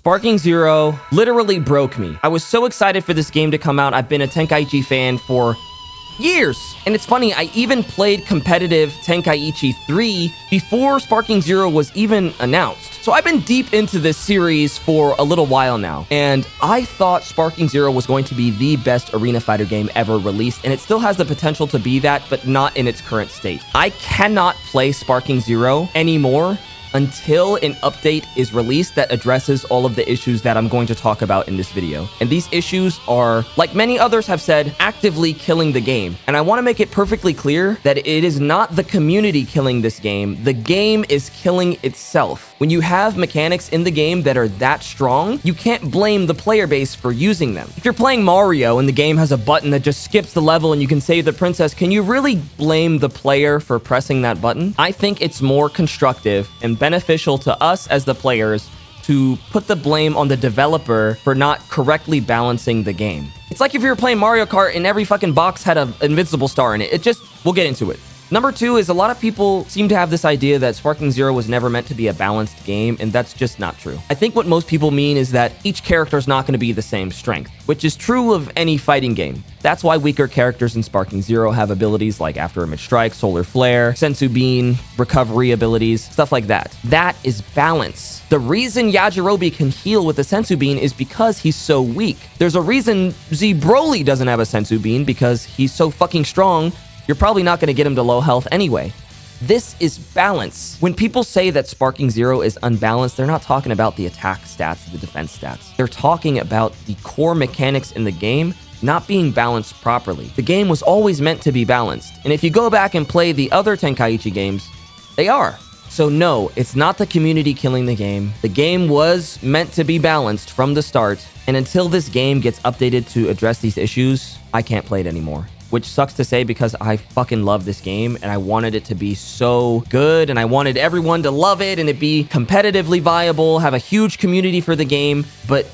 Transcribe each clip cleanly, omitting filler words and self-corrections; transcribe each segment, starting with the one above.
Sparking Zero literally broke me. I was so excited for this game to come out. I've been a Tenkaichi fan for years. And it's funny, I even played competitive Tenkaichi 3 before Sparking Zero was even announced. So I've been deep into this series for a little while now. And I thought Sparking Zero was going to be the best arena fighter game ever released. And it still has the potential to be that, but not in its current state. I cannot play Sparking Zero anymore until an update is released that addresses all of the issues that I'm going to talk about in this video. And these issues are, like many others have said, actively killing the game. And I want to make it perfectly clear that it is not the community killing this game. The game is killing itself. When you have mechanics in the game that are that strong, you can't blame the player base for using them. If you're playing Mario and the game has a button that just skips the level and you can save the princess, can you really blame the player for pressing that button? I think it's more constructive and beneficial to us as the players to put the blame on the developer for not correctly balancing the game. It's like if you were playing Mario Kart and every fucking box had an invincible star in it. We'll get into it. Number two is a lot of people seem to have this idea that Sparking Zero was never meant to be a balanced game, and that's just not true. I think what most people mean is that each character is not going to be the same strength, which is true of any fighting game. That's why weaker characters in Sparking Zero have abilities like After Image Strike, Solar Flare, Senzu Bean, recovery abilities, stuff like that. That is balance. The reason Yajirobe can heal with a Senzu Bean is because he's so weak. There's a reason Z Broly doesn't have a Senzu Bean because he's so fucking strong. You're probably not going to get him to low health anyway. This is balance. When people say that Sparking Zero is unbalanced, they're not talking about the attack stats, the defense stats. They're talking about the core mechanics in the game not being balanced properly. The game was always meant to be balanced. And if you go back and play the other Tenkaichi games, they are. So no, it's not the community killing the game. The game was meant to be balanced from the start. And until this game gets updated to address these issues, I can't play it anymore. Which sucks to say because I fucking love this game and I wanted it to be so good and I wanted everyone to love it and it be competitively viable, have a huge community for the game, but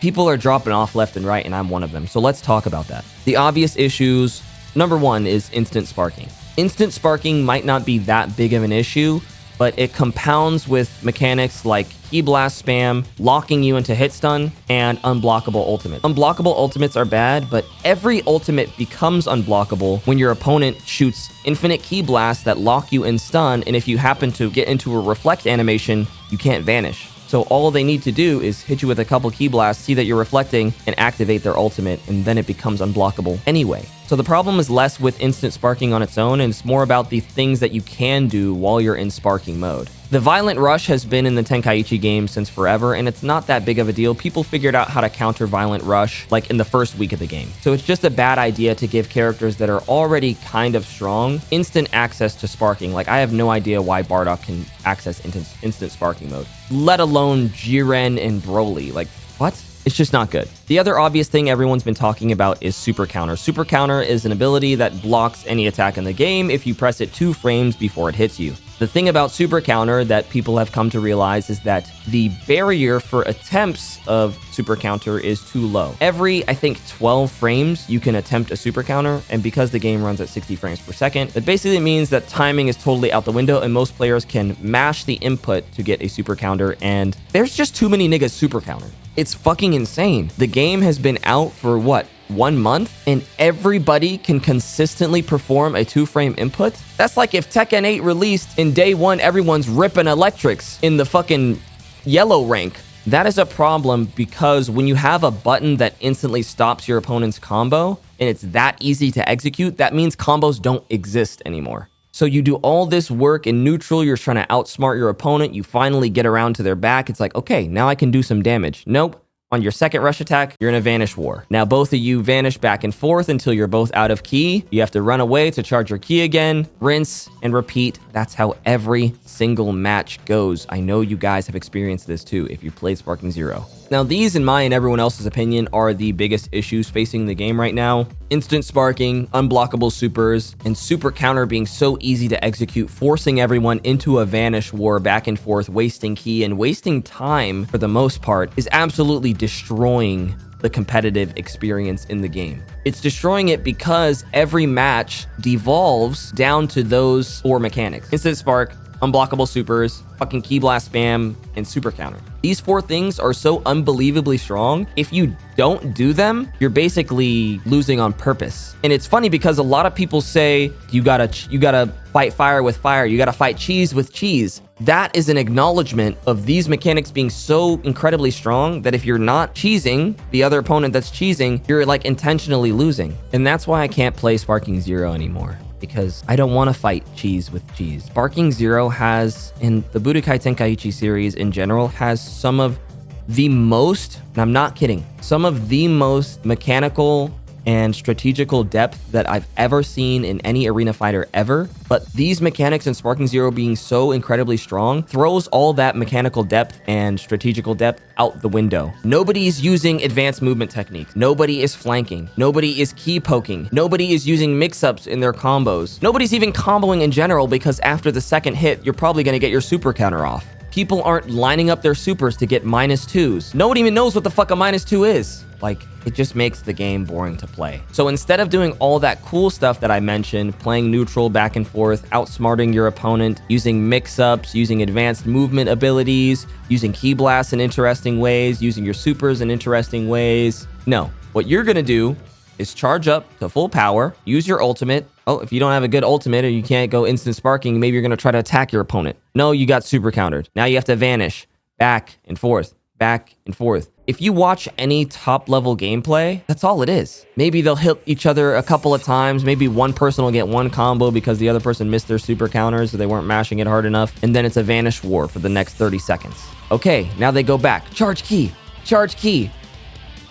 people are dropping off left and right and I'm one of them. So let's talk about that. The obvious issues, number one is instant sparking. Instant sparking might not be that big of an issue, but it compounds with mechanics like Ki Blast spam, locking you into hit stun, and unblockable ultimate. Unblockable ultimates are bad, but every ultimate becomes unblockable when your opponent shoots infinite Ki Blasts that lock you in stun, and if you happen to get into a reflect animation, you can't vanish. So all they need to do is hit you with a couple Ki Blasts, see that you're reflecting, and activate their ultimate, and then it becomes unblockable anyway. So the problem is less with instant sparking on its own, and it's more about the things that you can do while you're in sparking mode. The Violent Rush has been in the Tenkaichi games since forever, and it's not that big of a deal. People figured out how to counter Violent Rush like in the first week of the game. So it's just a bad idea to give characters that are already kind of strong instant access to sparking. Like I have no idea why Bardock can access instant sparking mode, let alone Jiren and Broly. Like what? It's just not good. The other obvious thing everyone's been talking about is Super Counter. Super Counter is an ability that blocks any attack in the game if you press it 2 frames before it hits you. The thing about Super Counter that people have come to realize is that the barrier for attempts of Super Counter is too low. Every, I think, 12 frames, you can attempt a Super Counter, and because the game runs at 60 frames per second, that basically means that timing is totally out the window, and most players can mash the input to get a Super Counter, and there's just too many niggas Super Counter. It's fucking insane. The game has been out for, what, 1 month? And everybody can consistently perform a 2-frame input? That's like if Tekken 8 released in day 1, everyone's ripping electrics in the fucking yellow rank. That is a problem because when you have a button that instantly stops your opponent's combo, and it's that easy to execute, that means combos don't exist anymore. So you do all this work in neutral, you're trying to outsmart your opponent, you finally get around to their back, it's like, okay, now I can do some damage. Nope. On your second rush attack, you're in a vanish war. Now both of you vanish back and forth until you're both out of ki. You have to run away to charge your ki again, rinse, and repeat. That's how every single match goes. I know you guys have experienced this too if you played Sparking Zero. Now these, in my and everyone else's opinion, are the biggest issues facing the game right now. Instant sparking, unblockable supers, and super counter being so easy to execute, forcing everyone into a vanish war back and forth, wasting ki and wasting time for the most part, is absolutely destroying the competitive experience in the game. It's destroying it because every match devolves down to those 4 mechanics. Instant spark, unblockable supers, fucking key blast spam, and super counter. These 4 things are so unbelievably strong. If you don't do them, you're basically losing on purpose. And it's funny because a lot of people say you gotta fight fire with fire, you gotta fight cheese with cheese. That is an acknowledgement of these mechanics being so incredibly strong that if you're not cheesing the other opponent that's cheesing, you're like intentionally losing. And that's why I can't play Sparking Zero anymore, because I don't want to fight cheese with cheese. Sparking Zero has, in the Budokai Tenkaichi series in general, has some of the most, and I'm not kidding, some of the most mechanical and strategical depth that I've ever seen in any arena fighter ever. But these mechanics in Sparking Zero being so incredibly strong throws all that mechanical depth and strategical depth out the window. Nobody's using advanced movement techniques. Nobody is flanking. Nobody is key poking. Nobody is using mix-ups in their combos. Nobody's even comboing in general, because after the second hit, you're probably going to get your super counter off. People aren't lining up their supers to get -2s. No one even knows what the fuck a -2 is. Like, it just makes the game boring to play. So instead of doing all that cool stuff that I mentioned, playing neutral back and forth, outsmarting your opponent, using mix-ups, using advanced movement abilities, using key blasts in interesting ways, using your supers in interesting ways, no. What you're gonna do is charge up to full power, use your ultimate. Oh, if you don't have a good ultimate or you can't go instant sparking, maybe you're gonna try to attack your opponent. No, you got super countered. Now you have to vanish back and forth, back and forth. If you watch any top level gameplay, that's all it is. Maybe they'll hit each other a couple of times. Maybe one person will get one combo because the other person missed their super counters, so they weren't mashing it hard enough. And then it's a vanish war for the next 30 seconds. Okay, now they go back. Charge key, charge key.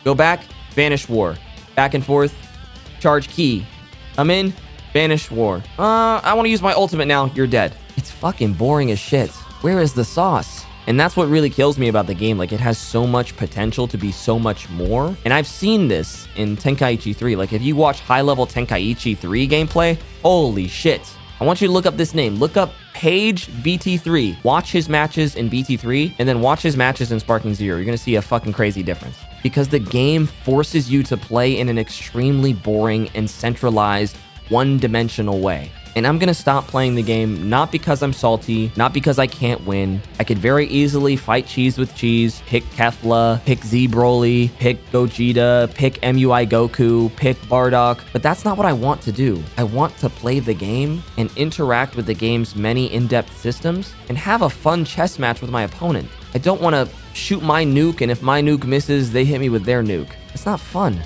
Go back, vanish war. Back and forth, charge key. I'm in, vanish war. I want to use my ultimate now. You're dead. It's fucking boring as shit. Where is the sauce? And that's what really kills me about the game. Like, it has so much potential to be so much more. And I've seen this in Tenkaichi 3. Like, if you watch high-level Tenkaichi 3 gameplay, holy shit. I want you to look up this name. Look up Page BT3. Watch his matches in BT3, and then watch his matches in Sparking Zero. You're gonna see a fucking crazy difference. Because the game forces you to play in an extremely boring and centralized, one-dimensional way. And I'm gonna stop playing the game, not because I'm salty, not because I can't win. I could very easily fight cheese with cheese, pick Kefla, pick Z Broly, pick Gogeta, pick MUI Goku, pick Bardock, but that's not what I want to do. I want to play the game and interact with the game's many in-depth systems and have a fun chess match with my opponent. I don't want to shoot my nuke, and if my nuke misses, they hit me with their nuke. It's not fun.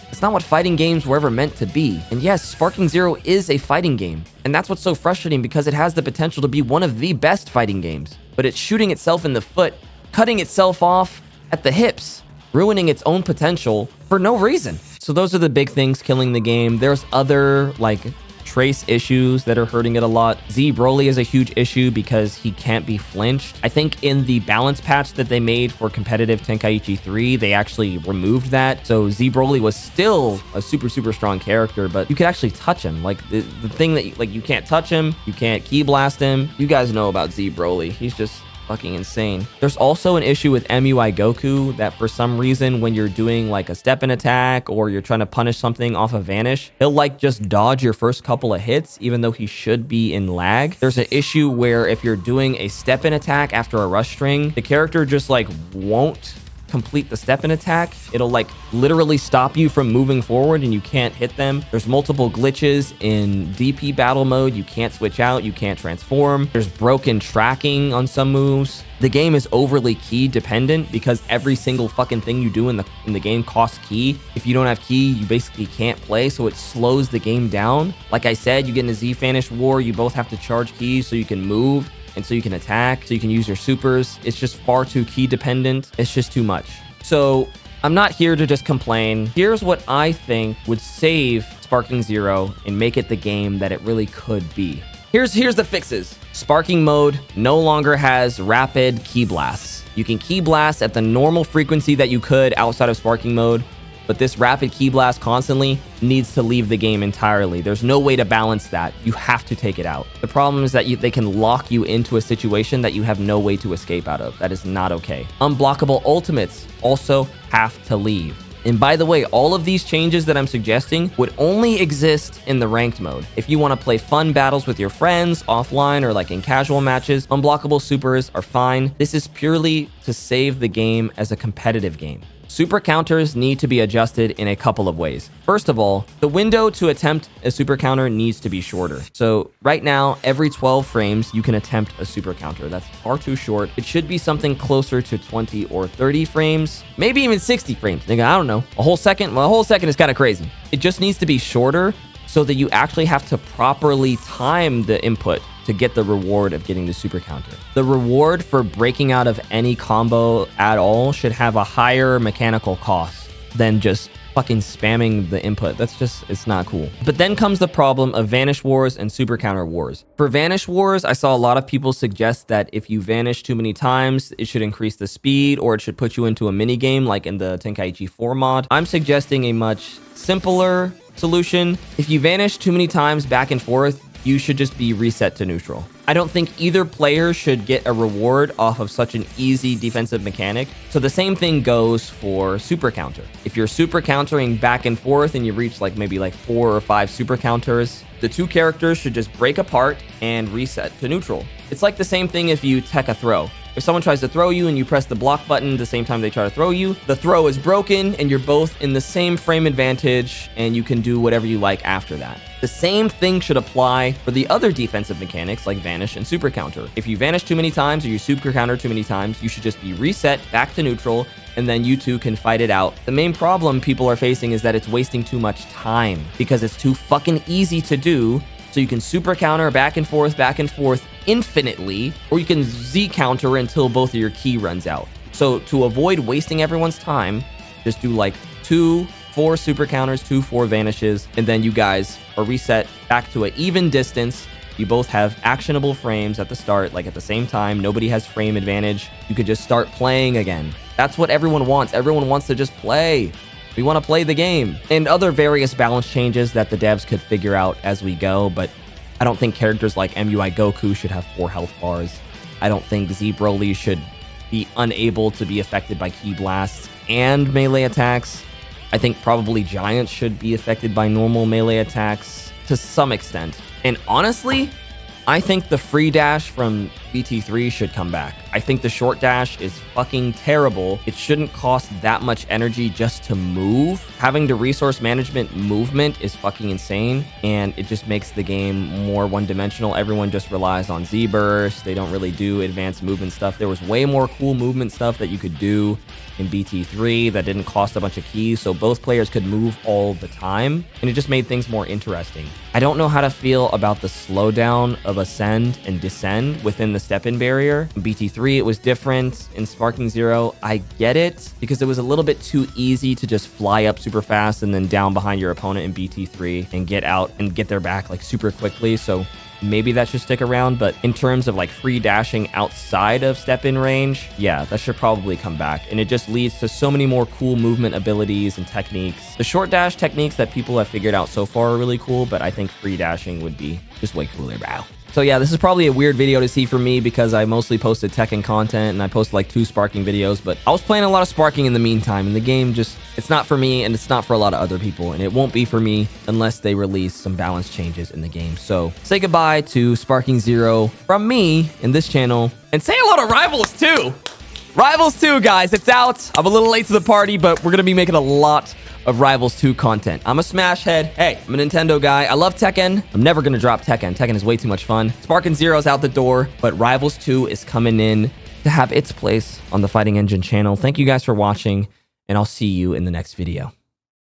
It's not what fighting games were ever meant to be. And yes, Sparking Zero is a fighting game. And that's what's so frustrating, because it has the potential to be one of the best fighting games. But it's shooting itself in the foot, cutting itself off at the hips, ruining its own potential for no reason. So those are the big things killing the game. There's other, like, trace issues that are hurting it a lot. Z Broly is a huge issue because he can't be flinched. I think in the balance patch that they made for competitive Tenkaichi 3, they actually removed that. So Z Broly was still a super strong character, but you could actually touch him. Like, the thing that, like, you can't touch him, you can't key blast him. You guys know about Z Broly. He's just fucking insane. There's also an issue with MUI Goku that for some reason, when you're doing like a step-in attack or you're trying to punish something off of Vanish, he'll like just dodge your first couple of hits, even though he should be in lag. There's an issue where if you're doing a step-in attack after a rush string, the character just like won't complete the step-in attack. It'll like literally stop you from moving forward and you can't hit them. There's multiple glitches in DP battle mode. You can't switch out, you can't transform. There's broken tracking on some moves. The game is overly key dependent because every single fucking thing you do in the game costs key. If you don't have key, you basically can't play, so it slows the game down. Like I said, you get in a Z-Vanish war, you both have to charge keys so you can move, and so you can attack, so you can use your supers. It's just far too key dependent. It's just too much. So I'm not here to just complain. Here's what I think would save Sparking Zero and make it the game that it really could be. Here's the fixes. Sparking mode no longer has rapid key blasts. You can key blast at the normal frequency that you could outside of Sparking mode, but this rapid key blast constantly needs to leave the game entirely. There's no way to balance that. You have to take it out. The problem is that they can lock you into a situation that you have no way to escape out of. That is not okay. Unblockable ultimates also have to leave. And by the way, all of these changes that I'm suggesting would only exist in the ranked mode. If you want to play fun battles with your friends offline or like in casual matches, unblockable supers are fine. This is purely to save the game as a competitive game. Super counters need to be adjusted in a couple of ways. First of all, the window to attempt a super counter needs to be shorter. So right now, every 12 frames, you can attempt a super counter. That's far too short. It should be something closer to 20 or 30 frames, maybe even 60 frames. Nigga, I don't know. A whole second? Well, a whole second is kind of crazy. It just needs to be shorter so that you actually have to properly time the input to get the reward of getting the super counter. The reward for breaking out of any combo at all should have a higher mechanical cost than just fucking spamming the input. That's just, it's not cool. But then comes the problem of Vanish Wars and Super Counter Wars. For Vanish Wars, I saw a lot of people suggest that if you vanish too many times, it should increase the speed or it should put you into a mini game like in the Tenkaichi 4 mod. I'm suggesting a much simpler solution. If you vanish too many times back and forth, you should just be reset to neutral. I don't think either player should get a reward off of such an easy defensive mechanic. So the same thing goes for super counter. If you're super countering back and forth and you reach maybe 4 or 5 super counters, the two characters should just break apart and reset to neutral. It's like the same thing if you tech a throw. If someone tries to throw you and you press the block button at the same time they try to throw you, the throw is broken and you're both in the same frame advantage and you can do whatever you like after that. The same thing should apply for the other defensive mechanics like Vanish and Super Counter. If you vanish too many times or you Super Counter too many times, you should just be reset back to neutral and then you two can fight it out. The main problem people are facing is that it's wasting too much time because it's too fucking easy to do. So you can super counter back and forth infinitely, or you can Z counter until both of your key runs out. So to avoid wasting everyone's time, just do 2 4 super counters, 2 4 vanishes, and then you guys are reset back to an even distance. You both have actionable frames at the start, at the same time. Nobody has frame advantage. You could just start playing again. That's what everyone wants. Everyone wants to just play. We want to play the game. And other various balance changes that the devs could figure out as we go, but I don't think characters like MUI Goku should have 4 health bars. I don't think Z Broly should be unable to be affected by ki blasts and melee attacks. I think probably Giants should be affected by normal melee attacks to some extent. And honestly, I think the free dash from BT3 should come back. I think the short dash is fucking terrible. It shouldn't cost that much energy just to move. Having the resource management movement is fucking insane, and it just makes the game more one-dimensional. Everyone just relies on Z-Burst. They don't really do advanced movement stuff. There was way more cool movement stuff that you could do in BT3 that didn't cost a bunch of keys, so both players could move all the time, and it just made things more interesting. I don't know how to feel about the slowdown of ascend and descend within the step-in barrier. In BT3, it was different. In Sparking Zero, I get it, because it was a little bit too easy to just fly up super fast and then down behind your opponent in BT3 and get out and get their back super quickly, so maybe that should stick around. But in terms of free dashing outside of step-in range, yeah, that should probably come back. And it just leads to so many more cool movement abilities and techniques. The short dash techniques that people have figured out so far are really cool, but I think free dashing would be just way cooler, bro. So yeah, this is probably a weird video to see for me because I mostly posted Tekken content and I posted 2 Sparking videos, but I was playing a lot of Sparking in the meantime, and the game just, it's not for me and it's not for a lot of other people, and it won't be for me unless they release some balance changes in the game. So say goodbye to Sparking Zero from me in this channel, and say hello to Rivals 2. Rivals 2, guys, it's out. I'm a little late to the party, but we're gonna be making a lot of Rivals 2 content. I'm a Smash head. Hey, I'm a Nintendo guy. I love Tekken. I'm never gonna drop Tekken. Tekken is way too much fun. Sparking Zero's out the door, but Rivals 2 is coming in to have its place on the Fighting Engine channel. Thank you guys for watching, and I'll see you in the next video.